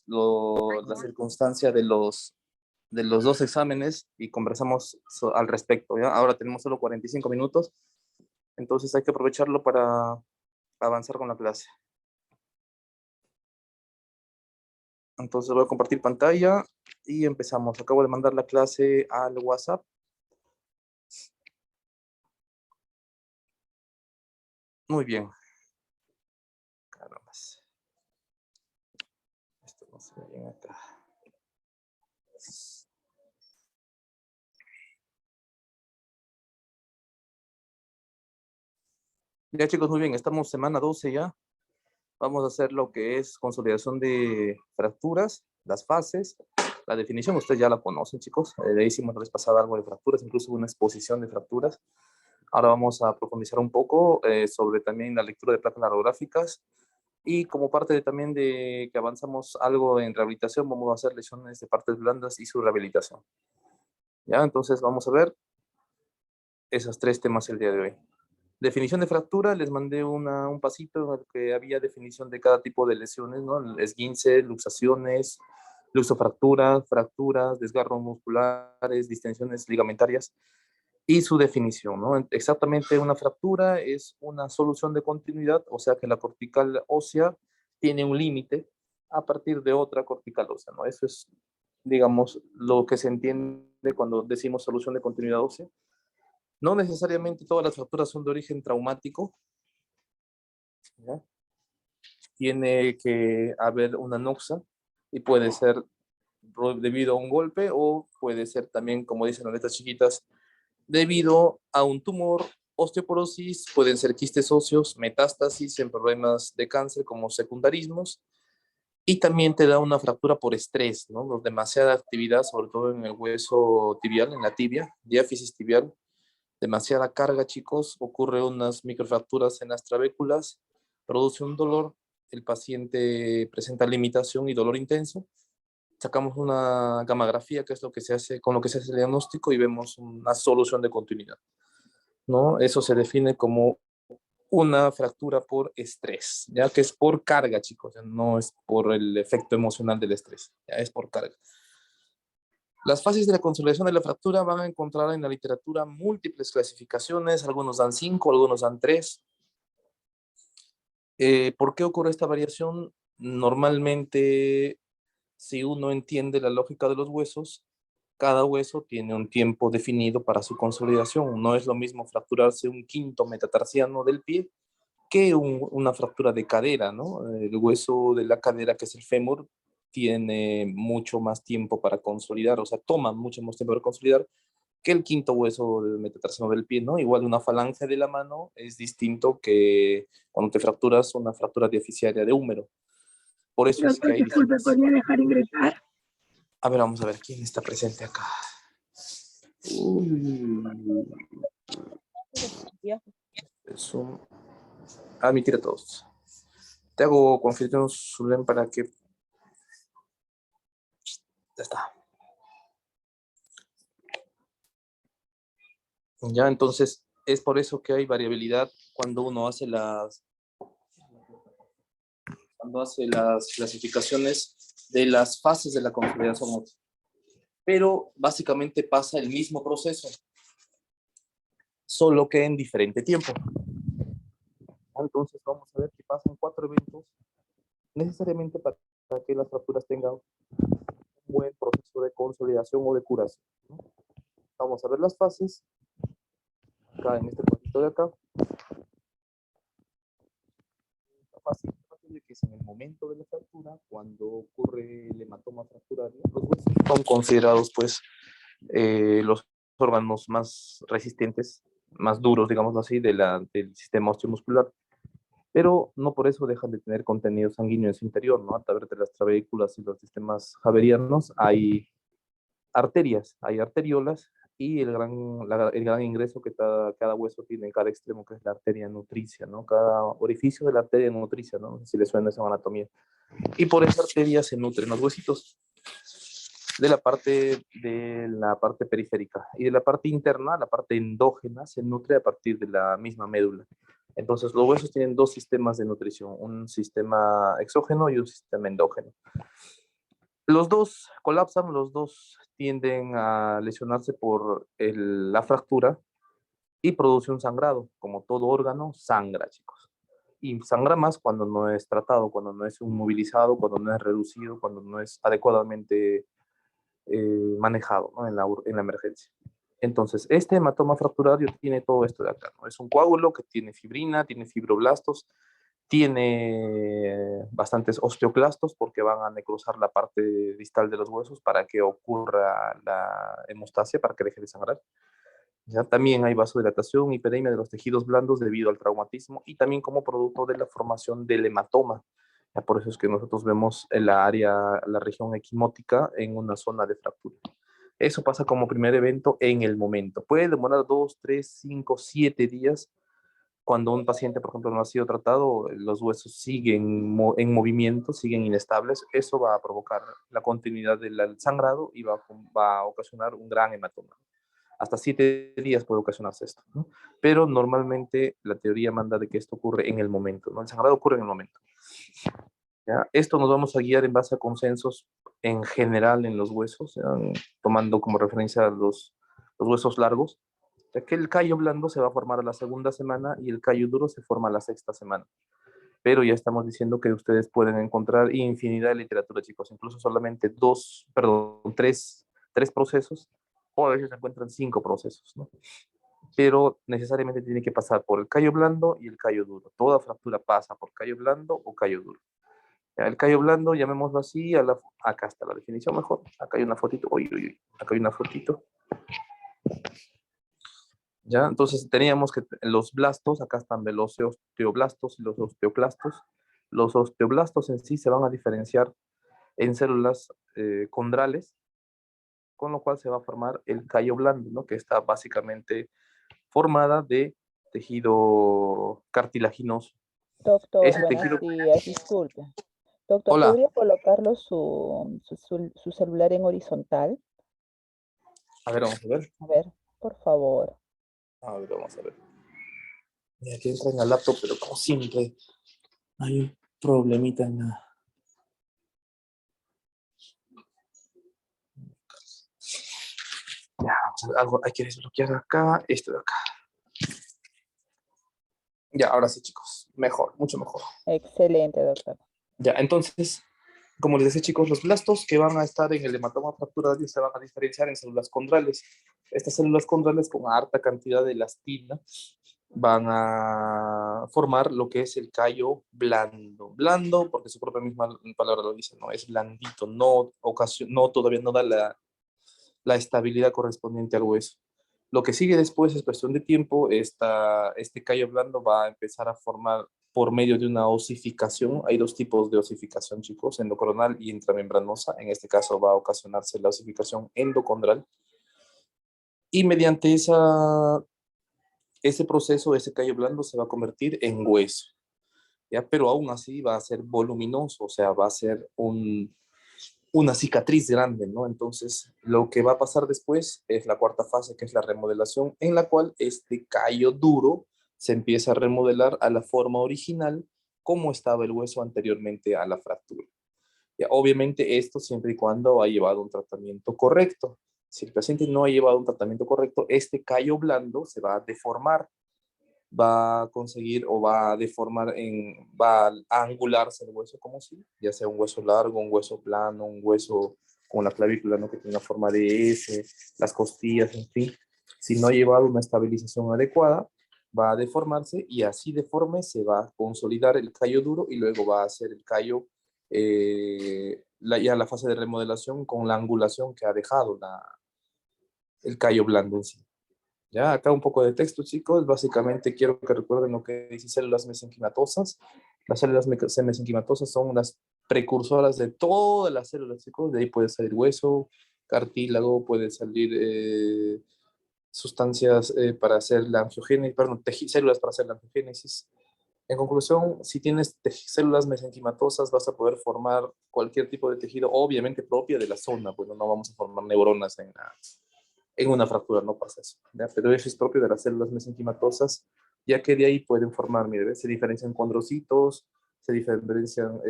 la circunstancia de los dos exámenes y conversamos al respecto, ¿ya? Ahora tenemos solo 45 minutos, entonces hay que aprovecharlo para avanzar con la clase. Entonces voy a compartir pantalla y empezamos. Acabo de mandar la clase al WhatsApp. Muy bien. Caramba. Esto no se ve bien acá. Ya chicos, muy bien. Estamos semana 12 ya. Vamos a hacer lo que es consolidación de fracturas, las fases. La definición ustedes ya la conocen, chicos. Le hicimos la vez pasada algo de fracturas, incluso una exposición de fracturas. Ahora vamos a profundizar un poco sobre también la lectura de placas narográficas. Y como parte también de que avanzamos algo en rehabilitación, vamos a hacer lesiones de partes blandas y su rehabilitación. ¿Ya? Entonces vamos a ver esos tres temas el día de hoy. Definición de fractura, les mandé un pasito en el que había definición de cada tipo de lesiones, ¿no? Esguince, luxaciones, luxofracturas, fracturas, desgarros musculares, distensiones ligamentarias y su definición, ¿no? Exactamente, una fractura es una solución de continuidad, o sea que la cortical ósea tiene un límite a partir de otra cortical ósea, ¿no? Eso es, digamos, lo que se entiende cuando decimos solución de continuidad ósea. No necesariamente todas las fracturas son de origen traumático, ¿ya? Tiene que haber una noxa y puede ser debido a un golpe o puede ser también, como dicen las letras chiquitas, debido a un tumor, osteoporosis, pueden ser quistes óseos, metástasis en problemas de cáncer como secundarismos, y también te da una fractura por estrés, ¿no? Demasiada actividad, sobre todo en el hueso tibial, en la tibia, diáfisis tibial, demasiada carga, chicos, ocurre unas microfracturas en las trabéculas, produce un dolor, el paciente presenta limitación y dolor intenso. Sacamos una gamografía, que es lo que se hace, con lo que se hace el diagnóstico, y vemos una solución de continuidad, ¿no? Eso se define como una fractura por estrés, ya que es por carga, chicos, no es por el efecto emocional del estrés, ya es por carga. Las fases de la consolidación de la fractura van a encontrar en la literatura múltiples clasificaciones, algunos dan 5, algunos dan 3. ¿Por qué ocurre esta variación? Normalmente, si uno entiende la lógica de los huesos, cada hueso tiene un tiempo definido para su consolidación. No es lo mismo fracturarse un quinto metatarsiano del pie que una fractura de cadera, ¿no? El hueso de la cadera, que es el fémur, tiene mucho más tiempo para consolidar, o sea, toma mucho más tiempo para consolidar que el quinto hueso del metatarsiano del pie, ¿no? Igual una falange de la mano es distinto que cuando te fracturas una fractura diaficiaria de húmero. Por eso es que Doctor, hay disculpe, ¿podría dejar ingresar? A ver, vamos a ver quién está presente acá. Eso. Admitir a todos. Te hago confirmación, Zulem, para que... Ya está. Ya, entonces, es por eso que hay variabilidad cuando uno hace las clasificaciones de las fases de la consolidación. Pero básicamente pasa el mismo proceso, solo que en diferente tiempo. Entonces vamos a ver qué pasa en 4 eventos, necesariamente para que las fracturas tengan un buen proceso de consolidación o de curación, ¿no? Vamos a ver las fases, acá en este cuadrito de acá. La fase de que es en el momento de la fractura, cuando ocurre el hematoma fracturario, los huesos son considerados pues los órganos más resistentes, más duros, digamos así, del sistema osteomuscular, pero no por eso dejan de tener contenido sanguíneo en su interior, ¿no? A través de las trabéculas y los sistemas javerianos hay arterias, hay arteriolas, y el gran ingreso que cada hueso tiene en cada extremo, que es la arteria nutricia, ¿no? Cada orificio de la arteria nutricia, ¿no? No sé si les suena esa anatomía. Y por esa arteria se nutren los huesitos de la parte periférica, y de la parte interna, la parte endógena, se nutre a partir de la misma médula. Entonces, los huesos tienen dos sistemas de nutrición, un sistema exógeno y un sistema endógeno. Los dos colapsan, los dos tienden a lesionarse por la fractura y produce un sangrado. Como todo órgano, sangra, chicos. Y sangra más cuando no es tratado, cuando no es inmovilizado, cuando no es reducido, cuando no es adecuadamente manejado, ¿no? en la emergencia. Entonces, este hematoma fracturario tiene todo esto de acá, ¿no? Es un coágulo que tiene fibrina, tiene fibroblastos, tiene bastantes osteoclastos porque van a necrosar la parte distal de los huesos para que ocurra la hemostasia, para que deje de sangrar. ¿Ya? También hay vasodilatación, hiperemia de los tejidos blandos debido al traumatismo y también como producto de la formación del hematoma. Ya por eso es que nosotros vemos en la área, la región equimótica en una zona de fractura. Eso pasa como primer evento en el momento. Puede demorar 2, 3, 5, 7 días. Cuando un paciente, por ejemplo, no ha sido tratado, los huesos siguen en movimiento, siguen inestables. Eso va a provocar la continuidad del sangrado y va a ocasionar un gran hematoma. Hasta 7 días puede ocasionarse esto, ¿no? Pero normalmente la teoría manda de que esto ocurre en el momento, ¿no? El sangrado ocurre en el momento. ¿Ya? Esto nos vamos a guiar en base a consensos en general en los huesos, ¿ya? Tomando como referencia los huesos largos, ya que el callo blando se va a formar a la segunda semana y el callo duro se forma a la sexta semana. Pero ya estamos diciendo que ustedes pueden encontrar infinidad de literatura, chicos, incluso solamente tres procesos, o a veces se encuentran 5 procesos, ¿no? Pero necesariamente tiene que pasar por el callo blando y el callo duro. Toda fractura pasa por callo blando o callo duro. Ya, el callo blando, llamémoslo así, acá está la definición mejor. Acá hay una fotito, uy, uy, uy, acá hay una fotito. ¿Ya? Entonces teníamos que los blastos, acá están los osteoblastos y los osteoclastos. Los osteoblastos en sí se van a diferenciar en células condrales, con lo cual se va a formar el callo blando, ¿no? Que está básicamente formada de tejido cartilaginoso. Doctor, Ese buenos tejido... días, disculpe. Doctor, Hola. ¿podría colocarlo su celular en horizontal? A ver, vamos a ver. A ver, por favor. A ver, vamos a ver. Mira, aquí entra en la laptop, pero como siempre hay un problemita en la... Ya, algo hay que desbloquear acá, esto de acá. Ya, ahora sí, chicos. Mejor, mucho mejor. Excelente, doctor. Ya, entonces, como les decía, chicos, los blastos que van a estar en el hematoma fracturario se van a diferenciar en células condrales. Estas células condrales con harta cantidad de elastina van a formar lo que es el callo blando. Blando, porque su propia misma palabra lo dice, ¿no? Es blandito, no todavía no da la estabilidad correspondiente al hueso. Lo que sigue después es cuestión de tiempo. Este callo blando va a empezar a formar por medio de una osificación. Hay dos tipos de osificación, chicos, endocoronal y intramembranosa. En este caso va a ocasionarse la osificación endocondral. Y mediante ese proceso, ese callo blando se va a convertir en hueso, ¿ya? Pero aún así va a ser voluminoso, o sea, va a ser una cicatriz grande, ¿no? Entonces, lo que va a pasar después es la cuarta fase, que es la remodelación, en la cual este callo duro se empieza a remodelar a la forma original, como estaba el hueso anteriormente a la fractura. Ya, obviamente, esto siempre y cuando ha llevado un tratamiento correcto. Si el paciente no ha llevado un tratamiento correcto, este callo blando se va a deformar, va a conseguir o va a deformar, va a angularse el hueso como si, ya sea un hueso largo, un hueso plano, un hueso con la clavícula, ¿no? Que tiene una forma de S, las costillas, en fin. Si no ha llevado una estabilización adecuada, va a deformarse y así deforme se va a consolidar el callo duro y luego va a hacer el callo, ya la fase de remodelación con la angulación que ha dejado el callo blando en sí. Ya, acá un poco de texto, chicos. Básicamente quiero que recuerden lo que dice células mesenquimatosas. Las células mesenquimatosas son las precursoras de todas las células, chicos. De ahí puede salir hueso, cartílago, puede salir sustancias para hacer la angiogénesis, perdón, células para hacer la angiogénesis. En conclusión, si tienes células mesenquimatosas, vas a poder formar cualquier tipo de tejido, obviamente propia de la zona. Bueno, no vamos a formar neuronas en una fractura, no pasa eso, ¿ya? Pero eso es propio de las células mesenquimatosas ya que de ahí pueden formar, mire, se diferencian condrocitos, se diferencian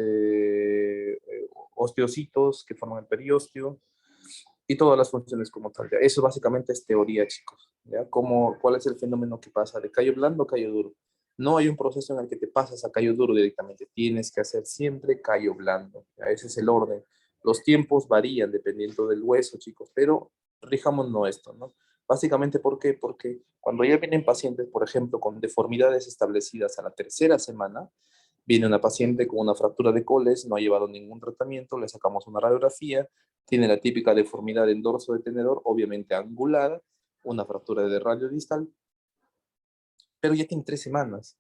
osteocitos que forman el periósteo y todas las funciones como tal. ¿Ya? Eso básicamente es teoría, chicos. ¿Ya? ¿Cuál es el fenómeno que pasa de callo blando a callo duro? No hay un proceso en el que te pasas a callo duro directamente. Tienes que hacer siempre callo blando. ¿Ya? Ese es el orden. Los tiempos varían dependiendo del hueso, chicos, pero rijámonos esto, ¿no? Básicamente, ¿por qué? Porque cuando ya vienen pacientes, por ejemplo, con deformidades establecidas a la tercera semana, viene una paciente con una fractura de coles, no ha llevado ningún tratamiento, le sacamos una radiografía, tiene la típica deformidad en dorso de tenedor, obviamente angulada, una fractura de radio distal, pero ya tiene 3 semanas.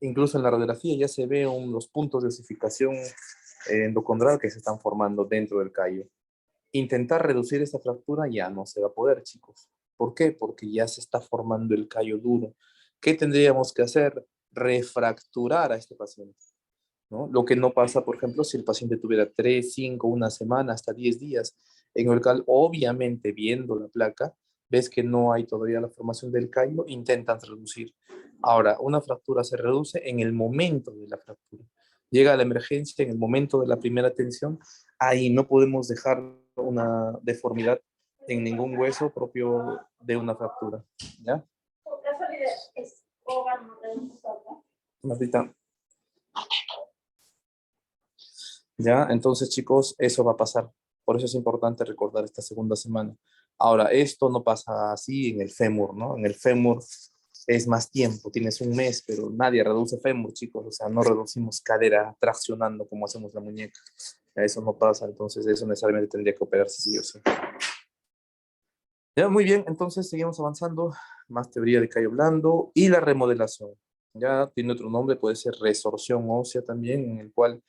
Incluso en la radiografía ya se ven los puntos de osificación endocondral que se están formando dentro del callo. Intentar reducir esta fractura ya no se va a poder, chicos. ¿Por qué? Porque ya se está formando el callo duro. ¿Qué tendríamos que hacer? Refracturar a este paciente, ¿no? Lo que no pasa, por ejemplo, si el paciente tuviera 3, 5, una semana, hasta 10 días, en el cual obviamente viendo la placa, ves que no hay todavía la formación del callo, intentan reducir. Ahora, una fractura se reduce en el momento de la fractura. Llega la emergencia en el momento de la primera tensión, ahí no podemos dejar una deformidad en ningún hueso propio de una fractura, ¿ya? Martita. ¿Ya? Entonces, chicos, eso va a pasar. Por eso es importante recordar esta segunda semana. Ahora, esto no pasa así en el fémur, ¿no? En el fémur es más tiempo, tienes un mes, pero nadie reduce fémur, chicos. O sea, no reducimos cadera traccionando como hacemos la muñeca. Eso no pasa, entonces eso necesariamente tendría que operarse sí o sí. Ya, muy bien, entonces seguimos avanzando. Más teoría de callo blando y la remodelación. Ya tiene otro nombre, puede ser resorción ósea también, en el cual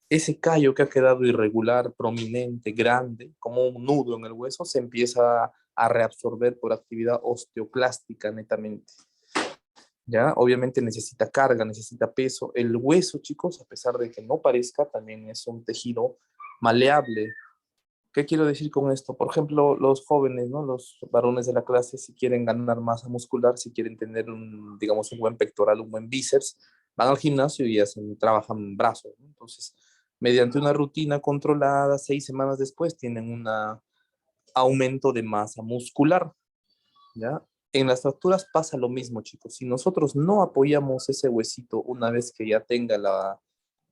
ese callo que ha quedado irregular, prominente, grande, como un nudo en el hueso, se empieza a reabsorber por actividad osteoclástica netamente. ¿Ya? Obviamente necesita carga, necesita peso. El hueso, chicos, a pesar de que no parezca, también es un tejido maleable. ¿Qué quiero decir con esto? Por ejemplo, los jóvenes, ¿no? Los varones de la clase, si quieren ganar masa muscular, si quieren tener un, digamos, un buen pectoral, un buen bíceps, van al gimnasio y trabajan brazos, ¿no? Entonces, mediante una rutina controlada, 6 semanas después tienen un aumento de masa muscular, ¿ya? En las fracturas pasa lo mismo, chicos. Si nosotros no apoyamos ese huesito una vez que ya tenga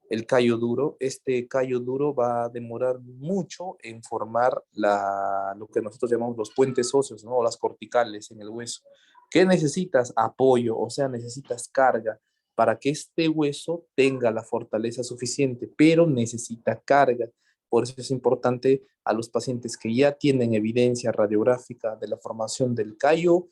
el callo duro, este callo duro va a demorar mucho en formar lo que nosotros llamamos los puentes óseos, ¿no? O las corticales en el hueso. ¿Qué necesitas? Apoyo, o sea, necesitas carga para que este hueso tenga la fortaleza suficiente, pero necesita carga. Por eso es importante a los pacientes que ya tienen evidencia radiográfica de la formación del callo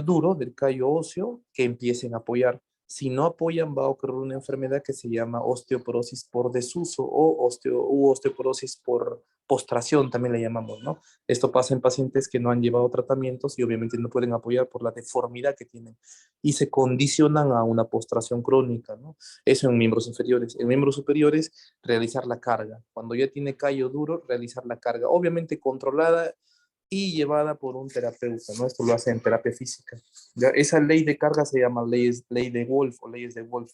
duro, del callo óseo, que empiecen a apoyar. Si no apoyan, va a ocurrir una enfermedad que se llama osteoporosis por desuso o osteoporosis por postración, también le llamamos, ¿no? Esto pasa en pacientes que no han llevado tratamientos y obviamente no pueden apoyar por la deformidad que tienen y se condicionan a una postración crónica, ¿no? Eso en miembros inferiores. En miembros superiores, realizar la carga. Cuando ya tiene callo duro, realizar la carga, obviamente controlada y llevada por un terapeuta, ¿no? Esto lo hace en terapia física. ¿Ya? Esa ley de carga se llama ley de Wolf o leyes de Wolf,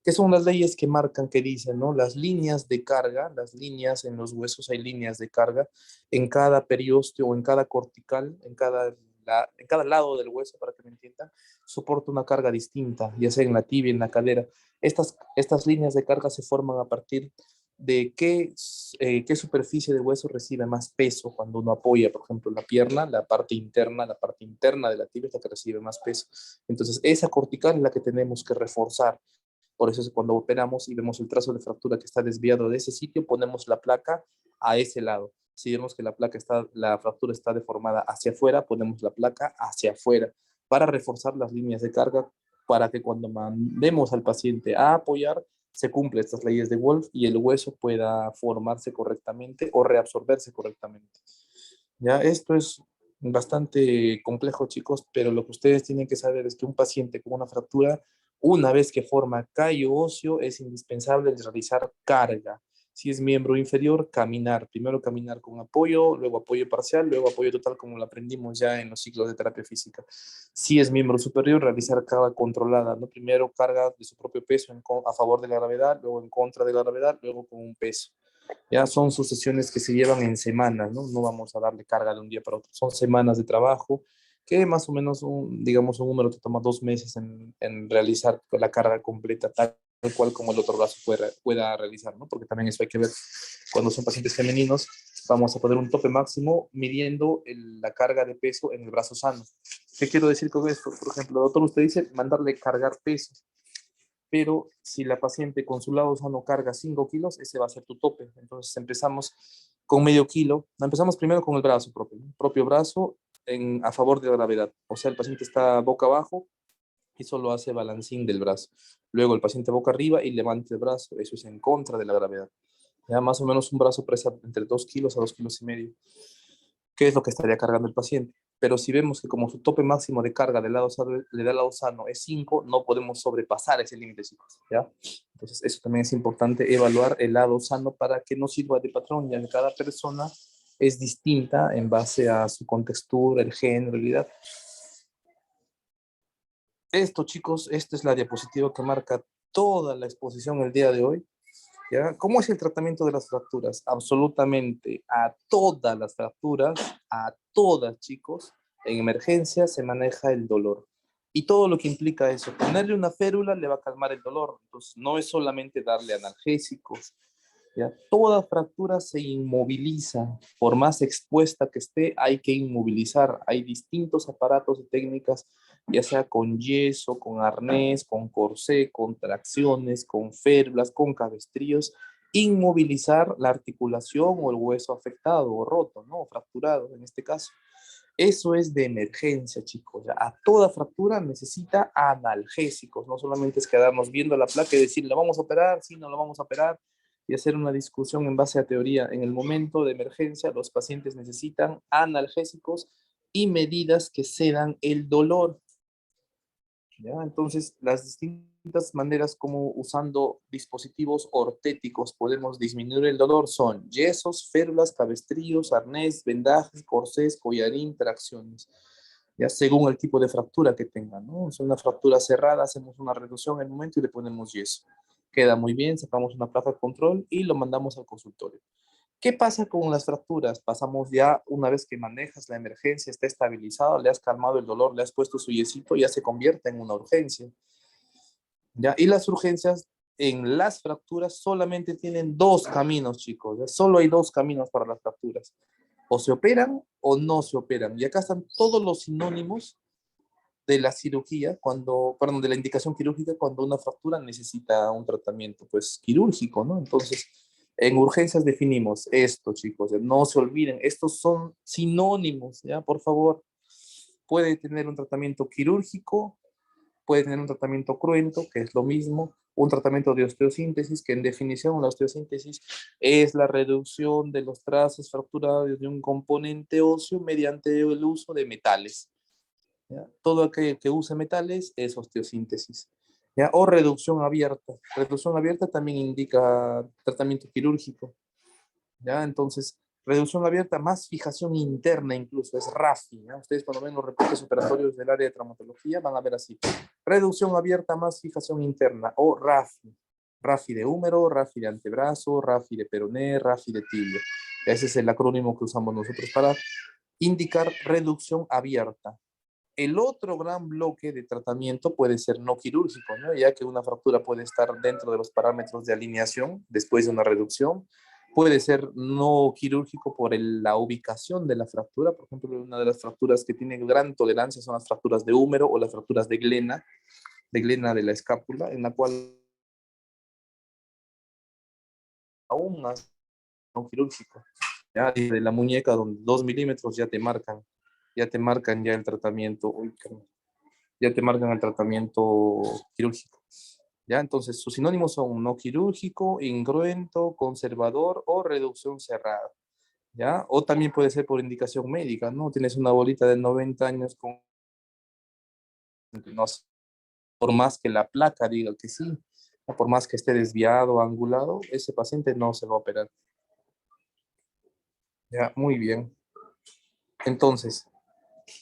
que son las leyes que marcan, que dicen, ¿no? Las líneas de carga, las líneas en los huesos, hay líneas de carga en cada periósteo o en cada cortical, en cada lado del hueso, para que me entiendan, soporta una carga distinta, ya sea en la tibia, en la cadera. Estas líneas de carga se forman a partir de qué superficie del hueso recibe más peso cuando uno apoya, por ejemplo, la pierna, la parte interna de la tibia es la que recibe más peso. Entonces, esa cortical es la que tenemos que reforzar. Por eso es cuando operamos y vemos el trazo de fractura que está desviado de ese sitio, ponemos la placa a ese lado. Si vemos que la fractura está deformada hacia afuera, ponemos la placa hacia afuera para reforzar las líneas de carga para que cuando mandemos al paciente a apoyar, se cumplen estas leyes de Wolf y el hueso pueda formarse correctamente o reabsorberse correctamente. Ya, esto es bastante complejo, chicos, pero lo que ustedes tienen que saber es que un paciente con una fractura, una vez que forma callo óseo, es indispensable realizar carga. Si es miembro inferior, caminar. Primero caminar con apoyo, luego apoyo parcial, luego apoyo total, como lo aprendimos ya en los ciclos de terapia física. Si es miembro superior, realizar carga controlada, ¿no? Primero carga de su propio peso a favor de la gravedad, luego en contra de la gravedad, luego con un peso. Ya son sucesiones que se llevan en semanas, ¿no? No vamos a darle carga de un día para otro. Son semanas de trabajo que más o menos, digamos, un número que toma 2 meses en realizar la carga completa, tal cual como el otro brazo pueda realizar, ¿no? Porque también eso hay que ver. Cuando son pacientes femeninos, vamos a poner un tope máximo midiendo la carga de peso en el brazo sano. ¿Qué quiero decir con esto? Por ejemplo, doctor, usted dice mandarle cargar peso, pero si la paciente con su lado sano carga 5 kilos, ese va a ser tu tope. Entonces empezamos con medio kilo. Empezamos primero con el brazo propio, ¿no? Propio brazo a favor de la gravedad. O sea, el paciente está boca abajo y solo hace balancín del brazo. Luego el paciente boca arriba y levanta el brazo. Eso es en contra de la gravedad. Ya más o menos un brazo pesa entre 2 kilos a 2 kilos y medio. ¿Qué es lo que estaría cargando el paciente? Pero si vemos que como su tope máximo de carga del lado sano es 5, no podemos sobrepasar ese límite, chicos, ¿ya? Entonces, eso también es importante, evaluar el lado sano para que no sirva de patrón, ya que cada persona es distinta en base a su contextura, el género, la edad. Esto, chicos, esta es la diapositiva que marca toda la exposición el día de hoy. ¿Ya? ¿Cómo es el tratamiento de las fracturas? Absolutamente a todas las fracturas, a todas, chicos, en emergencia se maneja el dolor. Y todo lo que implica eso, ponerle una férula le va a calmar el dolor. Entonces, no es solamente darle analgésicos, ¿ya? Toda fractura se inmoviliza. Por más expuesta que esté, hay que inmovilizar. Hay distintos aparatos y técnicas, ya sea con yeso, con arnés, con corsé, con tracciones, con férulas, con cabestrillos, inmovilizar la articulación o el hueso afectado o roto, ¿no? O fracturado en este caso. Eso es de emergencia, chicos. A toda fractura necesita analgésicos. No solamente es quedarnos viendo la placa y decir, ¿la vamos a operar? Sí, no la vamos a operar. Y hacer una discusión en base a teoría. En el momento de emergencia, los pacientes necesitan analgésicos y medidas que cedan el dolor. ¿Ya? Entonces, las distintas maneras como usando dispositivos ortéticos podemos disminuir el dolor son yesos, férulas, cabestrillos, arnés, vendajes, corsés, collarín, tracciones. Ya según el tipo de fractura que tengan, ¿no? Si es una fractura cerrada, hacemos una reducción en el momento y le ponemos yeso. Queda muy bien, sacamos una placa de control y lo mandamos al consultorio. ¿Qué pasa con las fracturas? Pasamos ya, una vez que manejas la emergencia, está estabilizado, le has calmado el dolor, le has puesto su yesito, ya se convierte en una urgencia. ¿Ya? Y las urgencias en las fracturas solamente tienen dos caminos, chicos. ¿Ya? Solo hay dos caminos para las fracturas. O se operan o no se operan. Y acá están todos los sinónimos de la cirugía, perdón, de la indicación quirúrgica cuando una fractura necesita un tratamiento, pues, quirúrgico, ¿no? Entonces, en urgencias definimos esto, chicos, no se olviden, estos son sinónimos, ¿ya? Por favor, puede tener un tratamiento quirúrgico, puede tener un tratamiento cruento, que es lo mismo, un tratamiento de osteosíntesis, que en definición la osteosíntesis es la reducción de los trazos fracturados de un componente óseo mediante el uso de metales. ¿Ya? Todo aquel que use metales es osteosíntesis. ¿Ya? O reducción abierta. Reducción abierta también indica tratamiento quirúrgico. ¿Ya? Entonces, reducción abierta más fijación interna incluso, es RAFI. ¿Ya? Ustedes cuando ven los reportes operatorios del área de traumatología van a ver así. Reducción abierta más fijación interna o RAFI. RAFI de húmero, RAFI de antebrazo, RAFI de peroné, RAFI de tibia. Ese es el acrónimo que usamos nosotros para indicar reducción abierta. El otro gran bloque de tratamiento puede ser no quirúrgico, ¿no? Ya que una fractura puede estar dentro de los parámetros de alineación después de una reducción. Puede ser no quirúrgico por la ubicación de la fractura. Por ejemplo, una de las fracturas que tiene gran tolerancia son las fracturas de húmero o las fracturas de glena de la escápula, en la cual aún más no quirúrgico. Ya de la muñeca, donde 2 milímetros ya te marcan ya el tratamiento. Uy, ya te marcan el tratamiento quirúrgico. ¿Ya? Entonces, sus sinónimos son no quirúrgico, incruento, conservador o reducción cerrada. ¿Ya? O también puede ser por indicación médica, ¿no? Tienes una bolita de 90 años con, no sé, por más que la placa diga que sí, Por más que esté desviado o angulado, ese paciente no se va a operar. Ya, muy bien. Entonces,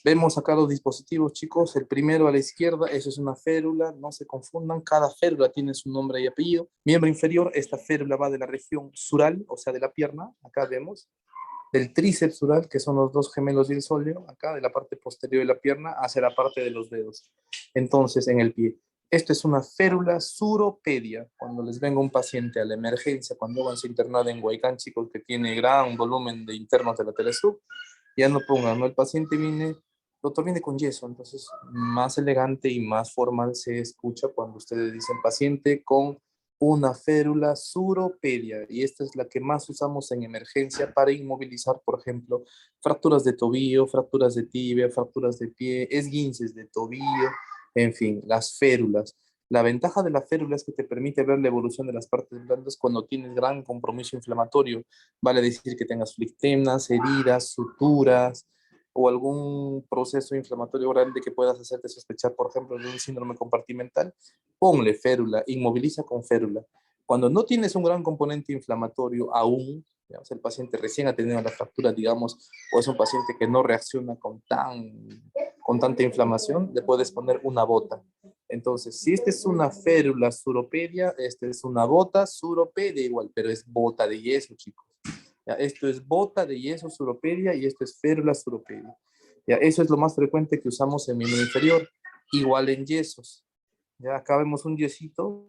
vemos acá los dispositivos, chicos. El primero a la izquierda, eso es una férula, no se confundan. Cada férula tiene su nombre y apellido. Miembro inferior, esta férula va de la región sural, o sea, de la pierna. Acá vemos. Del tríceps sural, que son los dos gemelos del sóleo, acá de la parte posterior de la pierna hacia la parte de los dedos. Entonces, en el pie. Esto es una férula suropedia. Cuando les venga un paciente a la emergencia, cuando van a internar en Huaycán, chicos, que tiene gran volumen de internos de la Telesub, ya no pongan, ¿no? El paciente viene, doctor, viene con yeso, entonces más elegante y más formal se escucha cuando ustedes dicen paciente con una férula suropedia, y esta es la que más usamos en emergencia para inmovilizar, por ejemplo, fracturas de tobillo, fracturas de tibia, fracturas de pie, esguinces de tobillo, en fin, las férulas. La ventaja de la férula es que te permite ver la evolución de las partes blandas cuando tienes gran compromiso inflamatorio. Vale decir que tengas flictemas, heridas, suturas o algún proceso inflamatorio grande que puedas hacerte sospechar, por ejemplo, de un síndrome compartimental. Ponle férula, inmoviliza con férula. Cuando no tienes un gran componente inflamatorio aún, digamos, el paciente recién ha tenido la fractura, digamos, o es un paciente que no reacciona con tanta inflamación, le puedes poner una bota. Entonces, si esta es una férula suropedia, esta es una bota suropedia igual, pero es bota de yeso, chicos. ¿Ya? Esto es bota de yeso suropedia y esto es férula suropedia. ¿Ya? Eso es lo más frecuente que usamos en miembro inferior, igual en yesos. Ya acá vemos un yesito,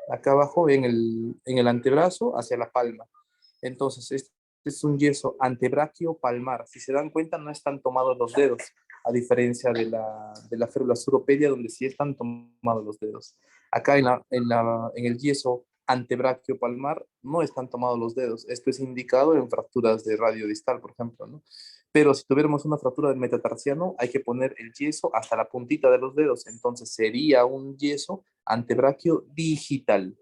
acá abajo en el antebrazo hacia la palma. Entonces, este es un yeso antebraquio palmar. Si se dan cuenta, no están tomados los dedos, a diferencia de la férula suropedia, donde sí están tomados los dedos. Acá en el yeso antebraquio palmar no están tomados los dedos. Esto es indicado en fracturas de radio distal, por ejemplo, ¿no? Pero si tuviéramos una fractura del metatarsiano, hay que poner el yeso hasta la puntita de los dedos. Entonces sería un yeso antebraquio digital.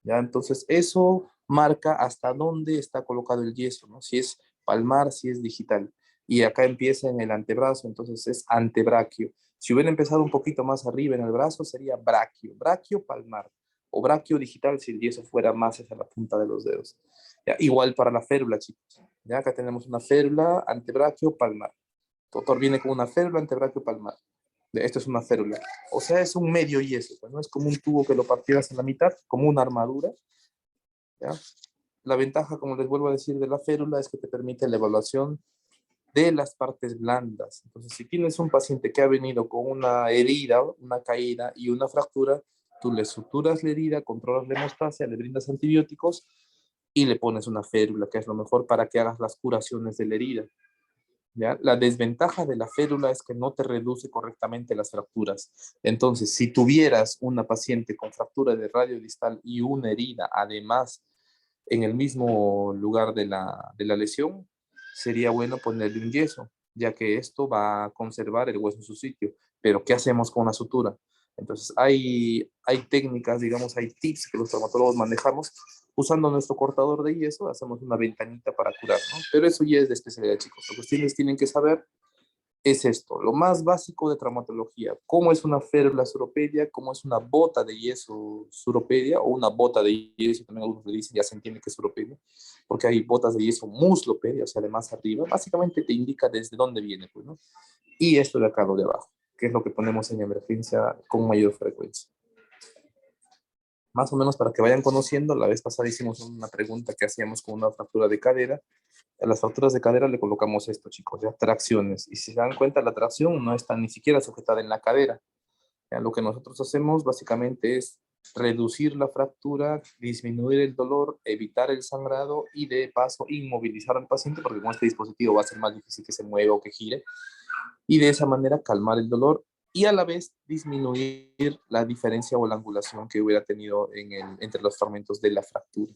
¿Ya? Entonces, eso marca hasta dónde está colocado el yeso, ¿no? Si es palmar, si es digital. Y acá empieza en el antebrazo, entonces es antebraquio. Si hubiera empezado un poquito más arriba en el brazo, sería braquio, braquio palmar, o braquio digital si el yeso fuera más hacia la punta de los dedos. ¿Ya? Igual para la férula, chicos. ¿Ya? Acá tenemos una férula antebraquio palmar. Doctor viene con una férula antebraquio palmar. Esto es una férula. O sea, es un medio yeso, pues, ¿no? Es como un tubo que lo partieras en la mitad, como una armadura. ¿Ya? La ventaja, como les vuelvo a decir, de la férula es que te permite la evaluación de las partes blandas. Entonces, si tienes un paciente que ha venido con una herida, una caída y una fractura, tú le suturas la herida, controlas la hemostasia, le brindas antibióticos y le pones una férula, que es lo mejor para que hagas las curaciones de la herida. ¿Ya? La desventaja de la férula es que no te reduce correctamente las fracturas. Entonces, si tuvieras una paciente con fractura de radio distal y una herida, además, en el mismo lugar de la lesión, sería bueno ponerle un yeso, ya que esto va a conservar el hueso en su sitio. Pero, ¿qué hacemos con la sutura? Entonces, hay técnicas, digamos, hay tips que los traumatólogos manejamos. Usando nuestro cortador de yeso, hacemos una ventanita para curar, ¿no? Pero eso ya es de especialidad, chicos. Lo que ustedes tienen que saber es esto, lo más básico de traumatología. ¿Cómo es una férula suropedia? ¿Cómo es una bota de yeso suropedia? O una bota de yeso, también algunos le dicen, ya se entiende que es suropedia, porque hay botas de yeso muslopedia, o sea, de más arriba. Básicamente te indica desde dónde viene, pues, ¿no? Y esto de acá, lo de abajo, que es lo que ponemos en emergencia con mayor frecuencia. Más o menos para que vayan conociendo, la vez pasada hicimos una pregunta que hacíamos con una fractura de cadera. A las fracturas de cadera le colocamos esto, chicos, ya tracciones. Y si se dan cuenta, la tracción no está ni siquiera sujetada en la cadera. Ya, lo que nosotros hacemos básicamente es reducir la fractura, disminuir el dolor, evitar el sangrado y de paso inmovilizar al paciente porque con este dispositivo va a ser más difícil que se mueva o que gire, y de esa manera calmar el dolor y a la vez disminuir la diferencia o la angulación que hubiera tenido entre los fragmentos de la fractura.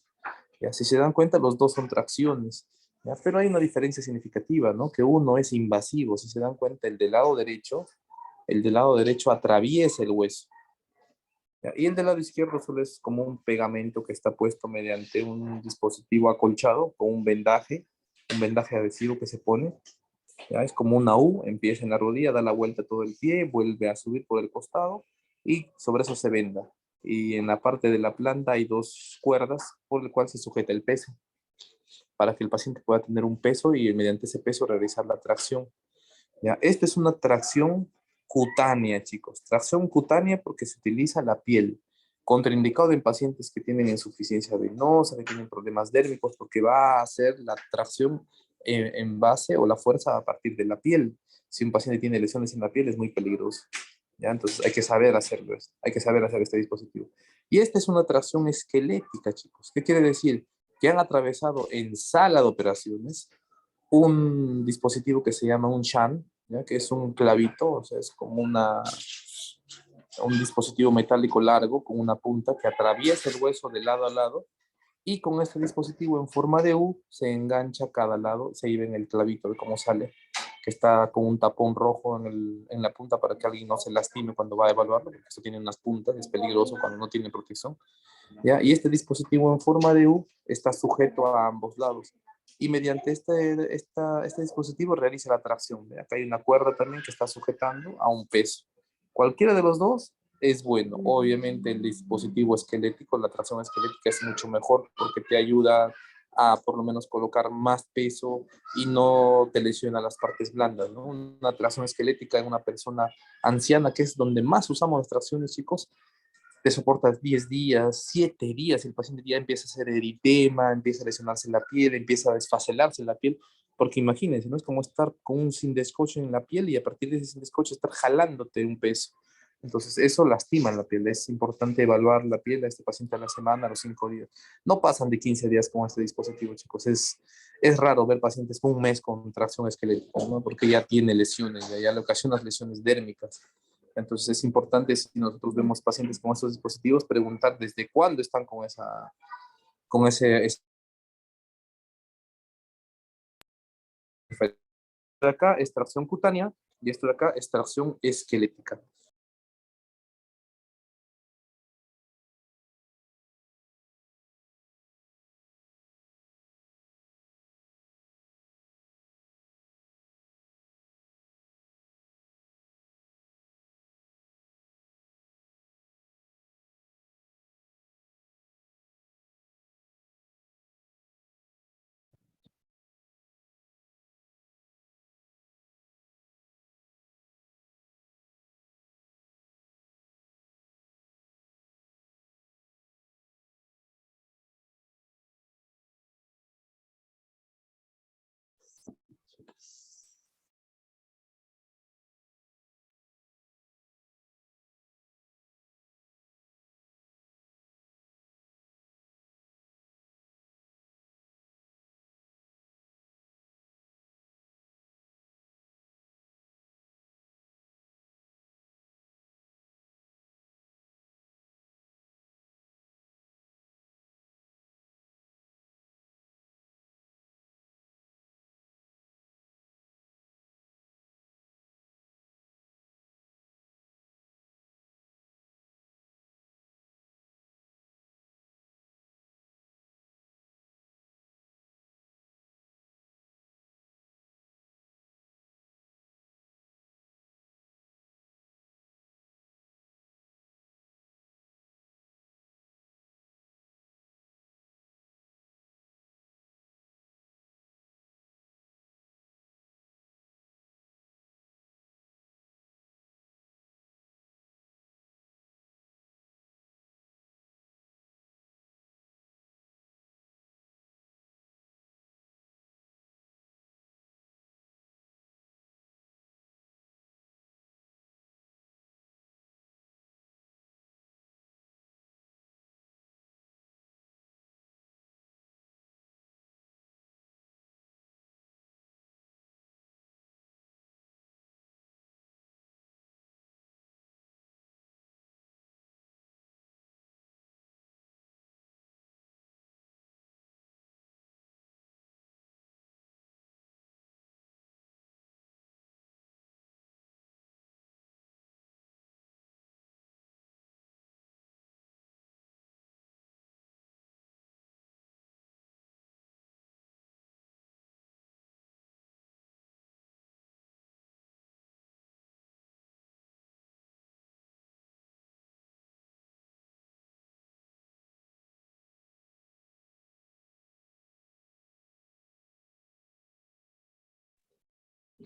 ¿Ya? Si se dan cuenta, los dos son tracciones, ¿ya? Pero hay una diferencia significativa, ¿no? Que uno es invasivo. Si se dan cuenta, el del lado derecho atraviesa el hueso, ¿ya? Y el del lado izquierdo solo es como un pegamento que está puesto mediante un dispositivo acolchado con un vendaje adhesivo que se pone. ¿Ya? Es como una U, empieza en la rodilla, da la vuelta todo el pie, vuelve a subir por el costado y sobre eso se venda. y en la parte de la planta hay dos cuerdas por el cual se sujeta el peso para que el paciente pueda tener un peso y mediante ese peso realizar la tracción. ¿Ya? Esta es una tracción cutánea, chicos. Tracción cutánea porque se utiliza la piel. Contraindicado en pacientes que tienen insuficiencia venosa, que tienen problemas dérmicos, porque va a hacer la tracción en base o la fuerza a partir de la piel. Si un paciente tiene lesiones en la piel es muy peligroso. ¿Ya? Entonces hay que saber hacerlo, hay que saber hacer este dispositivo. Y esta es una tracción esquelética, chicos. ¿Qué quiere decir? Que han atravesado en sala de operaciones un dispositivo que se llama un shan, ¿ya? Que es un clavito, o sea, es como un dispositivo metálico largo con una punta que atraviesa el hueso de lado a lado y con este dispositivo en forma de U se engancha a cada lado, se ve en el clavito de cómo sale, que está con un tapón rojo en la punta para que alguien no se lastime cuando va a evaluarlo, porque eso tiene unas puntas, es peligroso cuando no tiene protección. ¿Ya? Y este dispositivo en forma de U está sujeto a ambos lados. Y mediante este dispositivo realiza la tracción. ¿Ve? Acá hay una cuerda también que está sujetando a un peso. Cualquiera de los dos es bueno. Obviamente el dispositivo esquelético, la tracción esquelética es mucho mejor porque te ayuda a por lo menos colocar más peso y no te lesiona las partes blandas, ¿no? Una tracción esquelética en una persona anciana, que es donde más usamos las tracciones, chicos, te soportas 10 días, 7 días, el paciente ya empieza a hacer eritema, empieza a lesionarse la piel, empieza a desfacelarse la piel, porque imagínense, ¿no? Es como estar con un sindescoche en la piel y a partir de ese sindescoche estar jalándote un peso. Entonces, eso lastima la piel. Es importante evaluar la piel a este paciente a la semana, a los 5 días. No pasan de 15 días con este dispositivo, chicos. Es raro ver pacientes con un mes con tracción esquelética, ¿no? Porque ya tiene lesiones, ya le ocasionan lesiones dérmicas. Entonces es importante si nosotros vemos pacientes con estos dispositivos, preguntar desde cuándo están con ese esto de acá es tracción cutánea y esto de acá es tracción esquelética.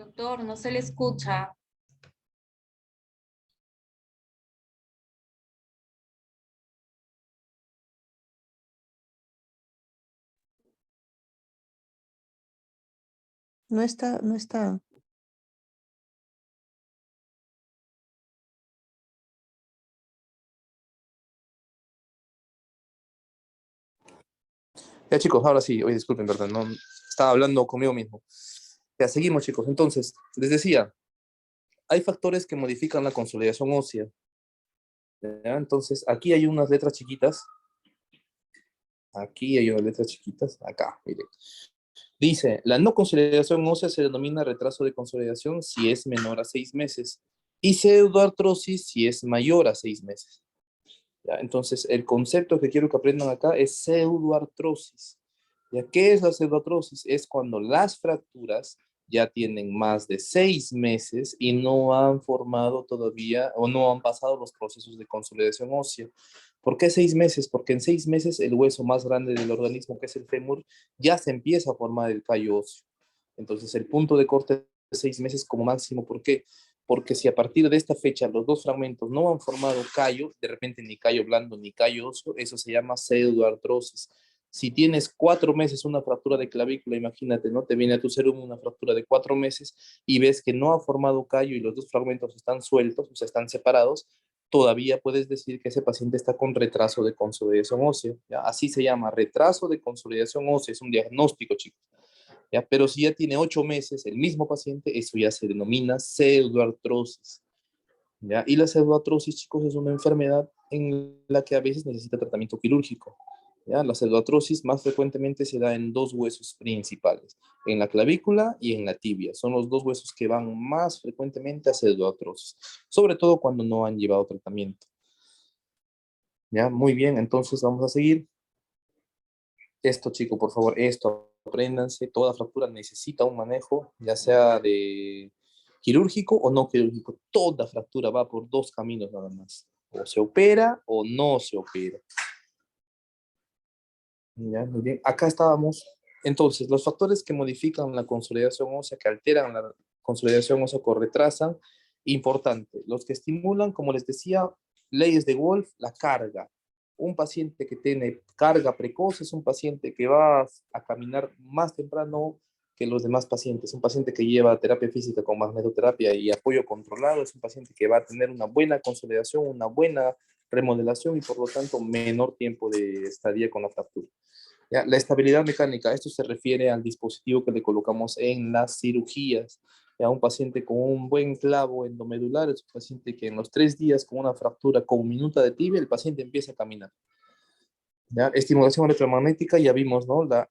Doctor, no se le escucha. No está, no está. Ya chicos, ahora sí, oye, disculpen, verdad, no estaba hablando conmigo mismo. Ya seguimos chicos, entonces, les decía, hay factores que modifican la consolidación ósea. ¿Ya? Entonces, aquí hay unas letras chiquitas. Aquí hay unas letras chiquitas. Acá, miren. Dice, la no consolidación ósea se denomina retraso de consolidación si es menor a 6 meses y pseudoartrosis si es mayor a 6 meses. ¿Ya? Entonces, el concepto que quiero que aprendan acá es pseudoartrosis. ¿Ya? ¿Qué es la pseudoartrosis? Es cuando las fracturas ya tienen más de 6 meses y no han formado todavía o no han pasado los procesos de consolidación ósea. ¿Por qué 6 meses? Porque en 6 meses el hueso más grande del organismo, que es el fémur, ya se empieza a formar el callo óseo. Entonces, el punto de corte es 6 meses como máximo. ¿Por qué? Porque si a partir de esta fecha los dos fragmentos no han formado callo, de repente ni callo blando ni callo óseo, eso se llama pseudoartrosis. Si tienes 4 meses una fractura de clavícula, imagínate, ¿no? Te viene a tu cerebro una fractura de 4 meses y ves que no ha formado callo y los dos fragmentos están sueltos, o sea, están separados, todavía puedes decir que ese paciente está con retraso de consolidación ósea. ¿Ya? Así se llama, retraso de consolidación ósea, es un diagnóstico, chicos. ¿Ya? Pero si ya tiene 8 meses el mismo paciente, eso ya se denomina pseudoartrosis. ¿Ya? Y la pseudoartrosis, chicos, es una enfermedad en la que a veces necesita tratamiento quirúrgico. ¿Ya? La pseudoartrosis más frecuentemente se da en dos huesos principales, en la clavícula y en la tibia. Son los dos huesos que van más frecuentemente a pseudoartrosis, sobre todo cuando no han llevado tratamiento. ¿Ya? Muy bien, entonces vamos a seguir. Esto, chicos, por favor, esto, apréndanse, toda fractura necesita un manejo, ya sea de quirúrgico o no quirúrgico. Toda fractura va por dos caminos nada más. O se opera o no se opera. Ya, muy bien. Acá estábamos. Entonces, los factores que modifican la consolidación ósea, que alteran la consolidación ósea o retrasan, importante. Los que estimulan, como les decía, leyes de Wolff, la carga. Un paciente que tiene carga precoz es un paciente que va a caminar más temprano que los demás pacientes. Un paciente que lleva terapia física con magnetoterapia y apoyo controlado es un paciente que va a tener una buena consolidación, una buena remodelación y por lo tanto menor tiempo de estadía con la fractura. ¿Ya? La estabilidad mecánica, esto se refiere al dispositivo que le colocamos en las cirugías. ¿Ya? Un paciente con un buen clavo endomedular es un paciente que en los 3 días con una fractura con minuta de tibia, el paciente empieza a caminar. ¿Ya? Estimulación electromagnética, ya vimos, ¿no? La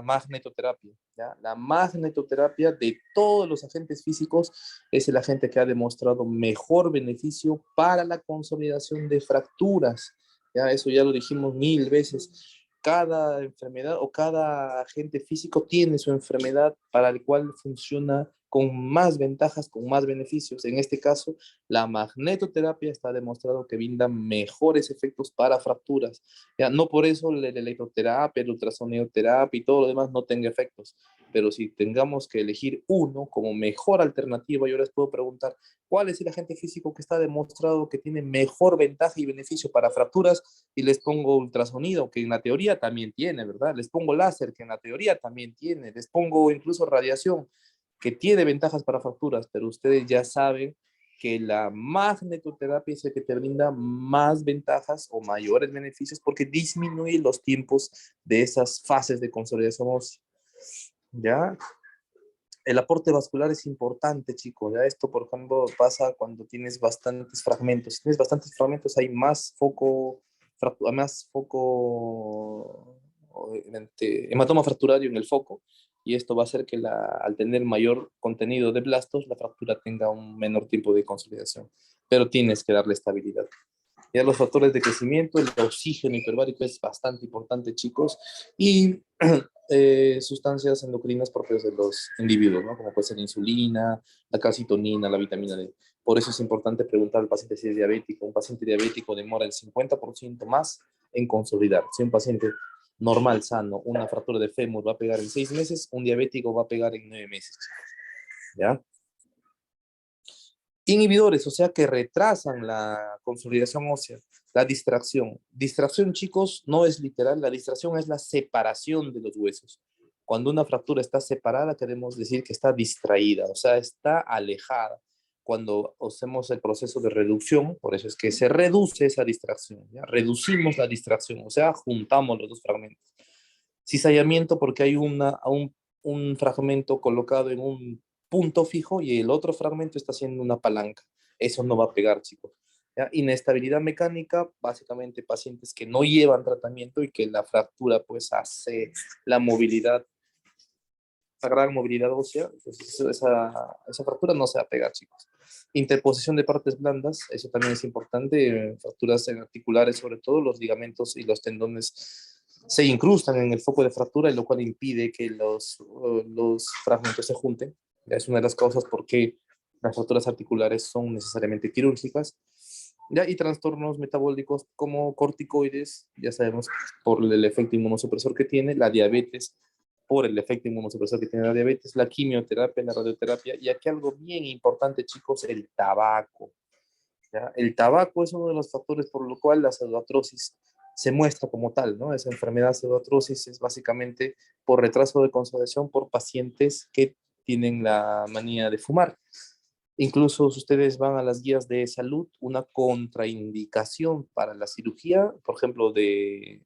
magnetoterapia. ¿Ya? La magnetoterapia de todos los agentes físicos es el agente que ha demostrado mejor beneficio para la consolidación de fracturas. ¿Ya? Eso ya lo dijimos 1000 veces. Cada enfermedad o cada agente físico tiene su enfermedad para el cual funciona con más ventajas, con más beneficios. En este caso, la magnetoterapia está demostrado que brinda mejores efectos para fracturas. Ya, no por eso la electroterapia, la ultrasonidoterapia y todo lo demás no tenga efectos. Pero si tengamos que elegir uno como mejor alternativa, yo les puedo preguntar, ¿cuál es el agente físico que está demostrado que tiene mejor ventaja y beneficio para fracturas? Y les pongo ultrasonido, que en la teoría también tiene, ¿verdad? Les pongo láser, que en la teoría también tiene. Les pongo incluso radiación, que tiene ventajas para fracturas, pero ustedes ya saben que la magnetoterapia es el que te brinda más ventajas o mayores beneficios porque disminuye los tiempos de esas fases de consolidación ósea. ¿Ya? El aporte vascular es importante, chicos. ¿Ya? Esto, por ejemplo, pasa cuando tienes bastantes fragmentos. Si tienes bastantes fragmentos, hay más foco, hematoma fracturario en el foco, y esto va a hacer que al tener mayor contenido de blastos, la fractura tenga un menor tiempo de consolidación. Pero tienes que darle estabilidad. Ya los factores de crecimiento, el oxígeno hiperbárico es bastante importante, chicos, y sustancias endocrinas propias de los individuos, ¿no? Como puede ser la insulina, la calcitonina, la vitamina D. Por eso es importante preguntar al paciente si es diabético. Un paciente diabético demora el 50% más en consolidar. Si un paciente normal, sano, una fractura de fémur va a pegar en 6 meses, un diabético va a pegar en 9 meses. ¿Ya? Inhibidores, o sea que retrasan la consolidación ósea, la distracción. Distracción, chicos, no es literal, la distracción es la separación de los huesos. Cuando una fractura está separada, queremos decir que está distraída, o sea, está alejada. Cuando hacemos el proceso de reducción, por eso es que se reduce esa distracción, ¿ya? Reducimos la distracción, o sea, juntamos los dos fragmentos. Cizallamiento porque hay un fragmento colocado en un punto fijo y el otro fragmento está haciendo una palanca. Eso no va a pegar, chicos. ¿Ya? Inestabilidad mecánica, básicamente pacientes que no llevan tratamiento y que la fractura pues hace la movilidad, la gran movilidad ósea. Entonces esa fractura no se va a pegar, chicos. Interposición de partes blandas, eso también es importante. Fracturas articulares, sobre todo los ligamentos y los tendones se incrustan en el foco de fractura, lo cual impide que los fragmentos se junten. Es una de las causas por qué las fracturas articulares son necesariamente quirúrgicas. ¿Ya? Y trastornos metabólicos como corticoides, ya sabemos por el efecto inmunosupresor que tiene, la diabetes, por el efecto inmunosupresor que tiene la diabetes, la quimioterapia, la radioterapia, y aquí algo bien importante, chicos, el tabaco. ¿Ya? El tabaco es uno de los factores por lo cual la pseudoartrosis se muestra como tal, ¿no? Esa enfermedad pseudoartrosis es básicamente por retraso de consolidación por pacientes que tienen la manía de fumar. Incluso si ustedes van a las guías de salud, una contraindicación para la cirugía, por ejemplo, de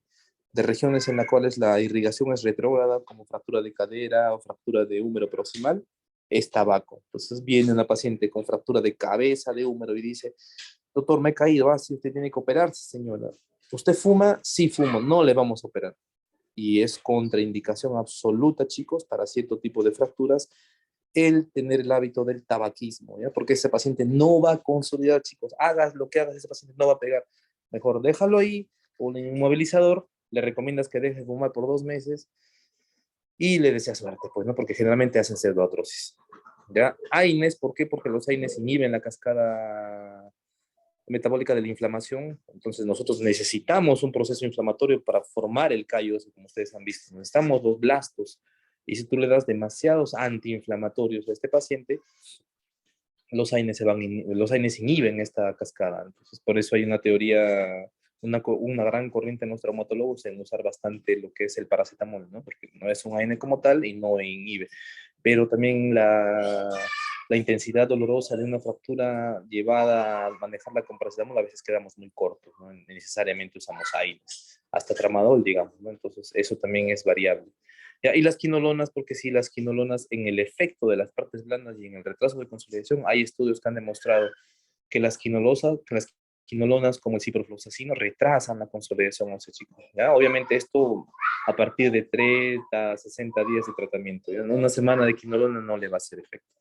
regiones en las cuales la irrigación es retrógrada, como fractura de cadera o fractura de húmero proximal, es tabaco. Entonces viene una paciente con fractura de cabeza, de húmero y dice, doctor, me he caído, si usted tiene que operarse, señora. ¿Usted fuma? Sí, fumo, no le vamos a operar. Y es contraindicación absoluta, chicos, para cierto tipo de fracturas, el tener el hábito del tabaquismo, ¿ya? Porque ese paciente no va a consolidar, chicos. Hagas lo que hagas, ese paciente no va a pegar. Mejor déjalo ahí, un inmovilizador, le recomiendas que deje de fumar por 2 meses y le deseas suerte, pues, ¿no? Porque generalmente hacen pseudoartrosis, ¿ya? AINES, ¿por qué? Porque los AINES inhiben la cascada metabólica de la inflamación. Entonces nosotros necesitamos un proceso inflamatorio para formar el callo, como ustedes han visto. Necesitamos los blastos. Y si tú le das demasiados antiinflamatorios a este paciente, los AINES inhiben esta cascada. Entonces, por eso hay una teoría, una gran corriente en los traumatólogos en usar bastante lo que es el paracetamol, ¿no? Porque no es un AINE como tal y no inhibe. Pero también la intensidad dolorosa de una fractura llevada a manejarla con paracetamol, a veces quedamos muy cortos, ¿no? Necesariamente usamos AINES, hasta tramadol, digamos, ¿no? Entonces, eso también es variable. ¿Ya? Y las quinolonas, porque sí, las quinolonas en el efecto de las partes blandas y en el retraso de consolidación, hay estudios que han demostrado que las quinolonas como el ciprofloxacino retrasan la consolidación ósea, chicos. ¿Ya? Obviamente esto a partir de 30 a 60 días de tratamiento. ¿Ya? Una semana de quinolona no le va a hacer efecto.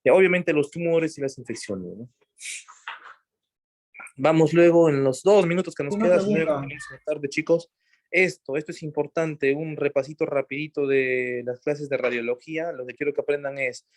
Ya, obviamente los tumores y las infecciones, ¿no? Vamos luego en los 2 minutos que nos quedan, tarde, chicos. Esto es importante, un repasito rapidito de las clases de radiología. Lo que quiero que aprendan es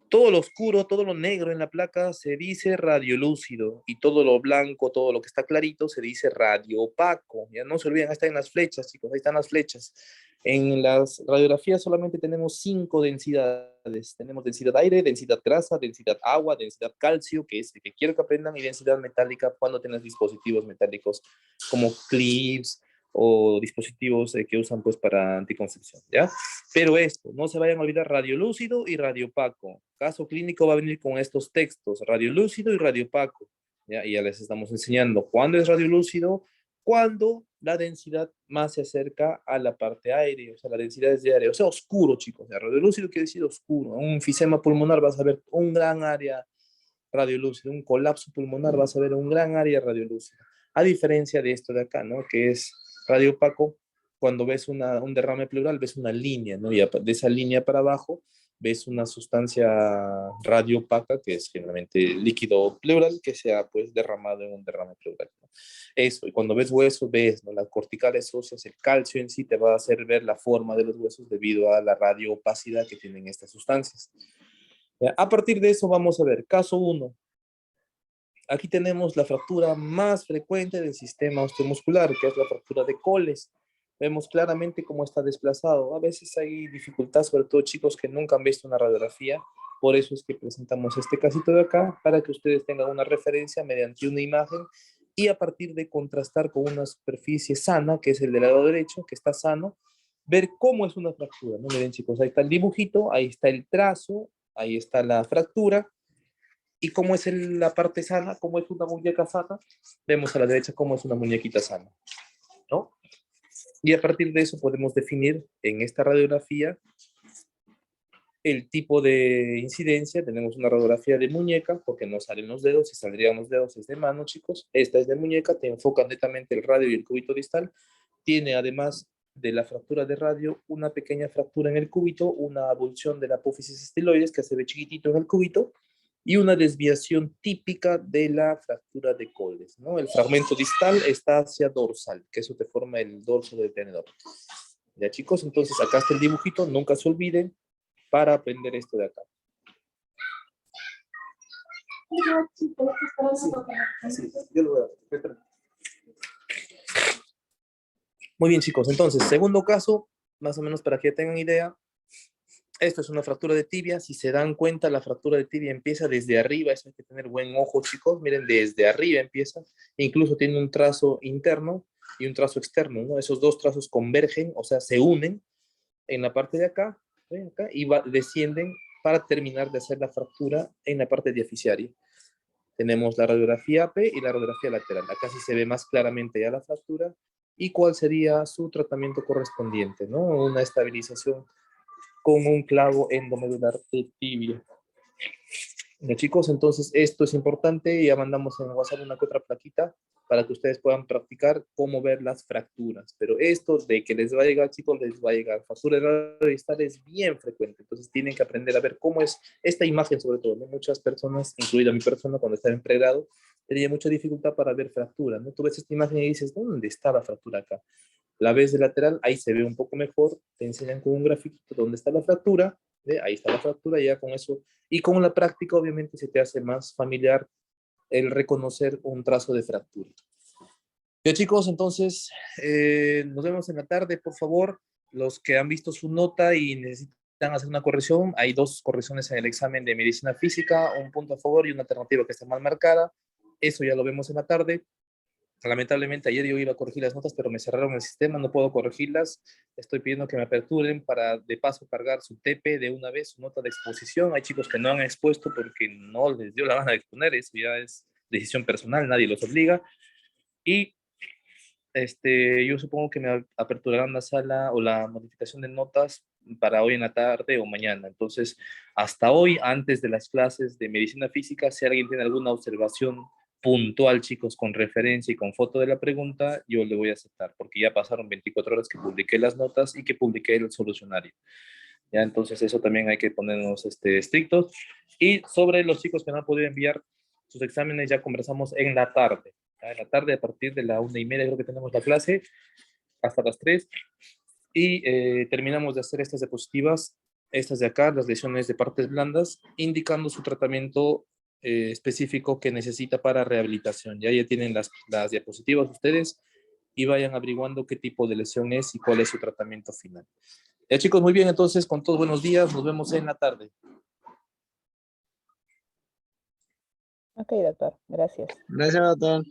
todo lo oscuro, todo lo negro en la placa se dice radiolúcido y todo lo blanco, todo lo que está clarito se dice radioopaco. Ya no se olviden, ahí están las flechas, chicos, ahí están las flechas. En las radiografías solamente tenemos 5 densidades. Tenemos densidad aire, densidad grasa, densidad agua, densidad calcio, que es el que quiero que aprendan, y densidad metálica cuando tienes dispositivos metálicos como clips o dispositivos que usan pues para anticoncepción, ¿ya? Pero esto, no se vayan a olvidar radiolúcido y radiopaco. Caso clínico va a venir con estos textos, radiolúcido y radiopaco, ¿ya? Y ya les estamos enseñando cuándo es radiolúcido, cuando la densidad más se acerca a la parte aérea, o sea, la densidad es de aire, o sea, oscuro, chicos. O sea, radiolúcido quiere decir oscuro. Un enfisema pulmonar vas a ver un gran área radiolúcida, un colapso pulmonar vas a ver un gran área radiolúcida. A diferencia de esto de acá, ¿no? Que es radiopaco, cuando ves un derrame pleural, ves una línea, ¿no? Y de esa línea para abajo ves una sustancia radiopaca, que es generalmente líquido pleural, que se ha pues derramado en un derrame pleural, ¿no? Eso, y cuando ves huesos, ves, ¿no? Las corticales óseas, el calcio en sí te va a hacer ver la forma de los huesos debido a la radioopacidad que tienen estas sustancias. ¿Ya? A partir de eso vamos a ver, caso 1. Aquí tenemos la fractura más frecuente del sistema osteomuscular, que es la fractura de Coles. Vemos claramente cómo está desplazado. A veces hay dificultad, sobre todo chicos que nunca han visto una radiografía. Por eso es que presentamos este casito de acá, para que ustedes tengan una referencia mediante una imagen y a partir de contrastar con una superficie sana, que es el del lado derecho, que está sano, ver cómo es una fractura, ¿no? Miren chicos, ahí está el dibujito, ahí está el trazo, ahí está la fractura, y cómo es la parte sana, cómo es una muñeca sana, vemos a la derecha cómo es una muñequita sana, ¿no? Y a partir de eso podemos definir en esta radiografía el tipo de incidencia. Tenemos una radiografía de muñeca, porque no salen los dedos, si saldrían los dedos es de mano, chicos. Esta es de muñeca, te enfoca netamente el radio y el cúbito distal. Tiene además de la fractura de radio, una pequeña fractura en el cúbito, una abulsión de la apófisis estiloides que se ve chiquitito en el cúbito, y una desviación típica de la fractura de Colles, ¿no? El fragmento distal está hacia dorsal, que eso te forma el dorso del tenedor. Ya chicos, entonces acá está el dibujito, nunca se olviden para aprender esto de acá. Sí, yo lo voy a hacer. Muy bien chicos, entonces, segundo caso, más o menos para que tengan idea, esto es una fractura de tibia. Si se dan cuenta, la fractura de tibia empieza desde arriba, eso hay que tener buen ojo chicos, miren, desde arriba empieza, incluso tiene un trazo interno y un trazo externo, ¿no? Esos dos trazos convergen, o sea, se unen en la parte de acá, ¿ven? Acá, y descienden para terminar de hacer la fractura en la parte diaficiaria. Tenemos la radiografía AP y la radiografía lateral. Acá sí se ve más claramente ya la fractura y cuál sería su tratamiento correspondiente, ¿no? Una estabilización con un clavo endomedular de tibia. Ya, chicos, entonces esto es importante. Ya mandamos en WhatsApp una que otra plaquita para que ustedes puedan practicar cómo ver las fracturas. Pero esto de que les va a llegar, chicos, les va a llegar fractura de radio distal es bien frecuente. Entonces tienen que aprender a ver cómo es esta imagen, sobre todo, ¿no? Muchas personas, incluida mi persona, cuando estaba en pregrado, tenía mucha dificultad para ver fractura, ¿no? Tú ves esta imagen y dices, ¿dónde está la fractura acá? La ves de lateral, ahí se ve un poco mejor, te enseñan con un grafiquito dónde está la fractura, ¿ve? Ahí está la fractura, y ya con eso, y con la práctica obviamente se te hace más familiar el reconocer un trazo de fractura. Ya chicos, entonces nos vemos en la tarde, por favor. Los que han visto su nota y necesitan hacer una corrección, hay 2 correcciones en el examen de medicina física, un punto a favor y una alternativa que está mal marcada. Eso ya lo vemos en la tarde. Lamentablemente ayer yo iba a corregir las notas, pero me cerraron el sistema, no puedo corregirlas. Estoy pidiendo que me aperturen para de paso cargar su TP de una vez, su nota de exposición. Hay chicos que no han expuesto porque no les dio la gana de exponer, eso ya es decisión personal, nadie los obliga. Y yo supongo que me aperturarán la sala o la modificación de notas para hoy en la tarde o mañana. Entonces, hasta hoy, antes de las clases de medicina física, si alguien tiene alguna observación puntual, chicos, con referencia y con foto de la pregunta, yo le voy a aceptar, porque ya pasaron 24 horas que publiqué las notas y que publiqué el solucionario. Ya, entonces eso también hay que ponernos estrictos. Y sobre los chicos que no han podido enviar sus exámenes, ya conversamos en la tarde. Ya, en la tarde, a partir de la 1:30, creo que tenemos la clase, hasta las 3. Y terminamos de hacer estas diapositivas, estas de acá, las lesiones de partes blandas, indicando su tratamiento específico que necesita para rehabilitación. Ya tienen las diapositivas ustedes y vayan averiguando qué tipo de lesión es y cuál es su tratamiento final. Ya chicos, muy bien, entonces con todos buenos días, nos vemos en la tarde. Ok, doctor, gracias. Gracias, doctor.